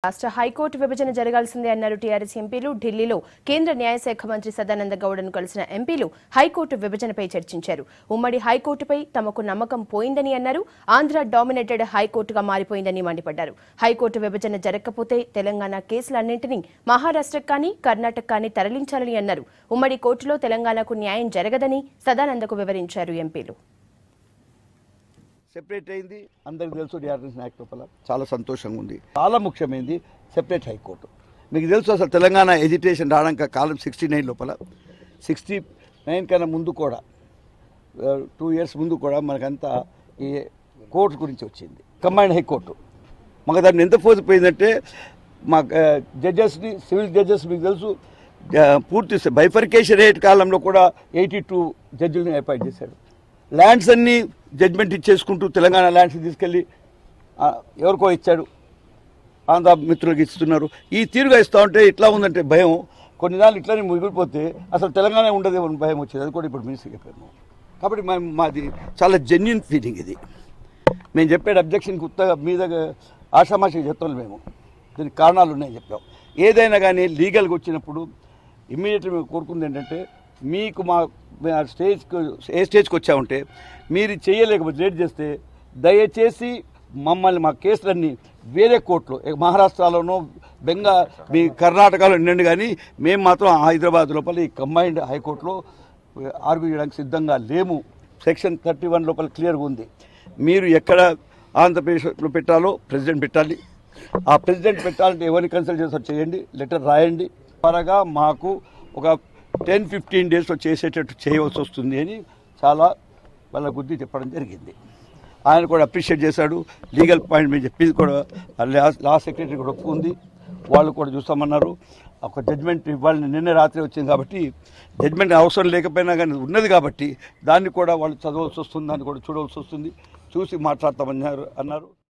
రాష్ట్ర హైకోర్టు విభజన జరగాల్సిందే అన్నారు టీఆర్ఎస్ ఎంపీలు. ఢిల్లీలో కేంద్ర న్యాయశాఖ మంత్రి సదానంద గౌడను కలిసిన ఎంపీలు హైకోర్టు విభజనపై చర్చించారు. ఉమ్మడి హైకోర్టుపై తమకు నమ్మకం పోయిందని అన్నారు. ఆంధ్ర డామినేటెడ్ హైకోర్టుగా మారిపోయిందని మండిపడ్డారు. హైకోర్టు విభజన జరగకపోతే తెలంగాణ కేసులన్నింటినీ మహారాష్ట్రకు కానీ కర్ణాటక కానీ తరలించాలని అన్నారు. ఉమ్మడి కోర్టులో తెలంగాణకు న్యాయం జరగదని సదానందకు వివరించారు ఎంపీలు. సెపరేట్ అయింది అందరికి తెలుసు. డిఆర్ఎస్ యాక్ట్ లోపల చాలా సంతోషంగా ఉంది. చాలా ముఖ్యమైనది సెపరేట్ హైకోర్టు. మీకు తెలుసు అసలు తెలంగాణ ఎజిటేషన్ రావడానికి కాలం 69 లోపల 69 కన్నా ముందు కూడా 2 years ముందు కూడా మనకంతా ఈ కోర్టు గురించి వచ్చింది. కంబైన్డ్ హైకోర్టు మాకు దాన్ని ఎంత పోసిపోయిందంటే మా జడ్జెస్ని సివిల్ జడ్జెస్ మీకు తెలుసు పూర్తి బైఫర్కేషన్ రేట్ కాలంలో కూడా 82 జడ్జిలను ఏర్పాటు చేశాడు. ల్యాండ్స్ అన్నీ జడ్జ్మెంట్ ఇచ్చేసుకుంటూ తెలంగాణ ల్యాండ్స్ తీసుకెళ్ళి ఎవరికో ఇచ్చాడు, ఆంధ్ర మిత్రులకు ఇస్తున్నారు. ఈ తీరుగా ఇస్తూ ఉంటే ఇట్లా ఉందంటే భయం. కొన్ని నాళ్ళు ఇట్లానే మిగిలిపోతే అసలు తెలంగాణ ఉండదేమో భయం వచ్చేది. అది కూడా ఇప్పుడు మినిస్టర్ చెప్పాము. కాబట్టి మాది చాలా జెన్యున్ ఫీలింగ్ ఇది. మేము చెప్పేది అబ్జెక్షన్కి ఉత్తగా మీద ఆషామాషిగా చెప్తాం. మేము దీనికి కారణాలు ఉన్నాయని చెప్పాం. ఏదైనా కానీ లీగల్గా వచ్చినప్పుడు ఇమ్మీడియట్గా మేము కోరుకుంది ఏంటంటే మీకు మా స్టేజ్కి వచ్చామంటే మీరు చేయలేకపోతే లేట్ చేస్తే దయచేసి మమ్మల్ని మా కేసులన్నీ వేరే కోర్టులో మహారాష్ట్రలోనో మీ కర్ణాటకలో ఉండండి, కానీ మేము మాత్రం హైదరాబాద్ లోపల ఈ కంబైన్డ్ హైకోర్టులో ఆర్గ్యూ చేయడానికి సిద్ధంగా లేము. సెక్షన్ 31 లోపల క్లియర్గా ఉంది. మీరు ఎక్కడ ఆంధ్రప్రదేశ్లో పెట్టాలో ప్రెసిడెంట్ పెట్టాలి. ఆ ప్రెసిడెంట్ పెట్టాలంటే ఎవరిని కన్సల్ట్ చేస్తారు చేయండి, లెటర్ రాయండి. త్వరగా మాకు ఒక 10-15 డేస్లో చేసేటట్టు చేయవలసి వస్తుంది అని చాలా వాళ్ళ గుద్ది చెప్పడం జరిగింది. ఆయన కూడా అప్రిషియేట్ చేశాడు. లీగల్ పాయింట్ మీద చెప్పింది కూడా లా సెక్రటరీ కూడా ఒప్పుకుంది. వాళ్ళు కూడా చూస్తామన్నారు. ఒక జడ్జ్మెంట్ ఇవ్వాలని నిన్న రాత్రి వచ్చింది కాబట్టి జడ్జ్మెంట్ అవసరం లేకపోయినా కానీ ఉన్నది కాబట్టి దాన్ని కూడా వాళ్ళు చదవాల్సి వస్తుంది, దాన్ని కూడా చూడవలసి వస్తుంది. చూసి మాట్లాడతామన్నారు అన్నారు.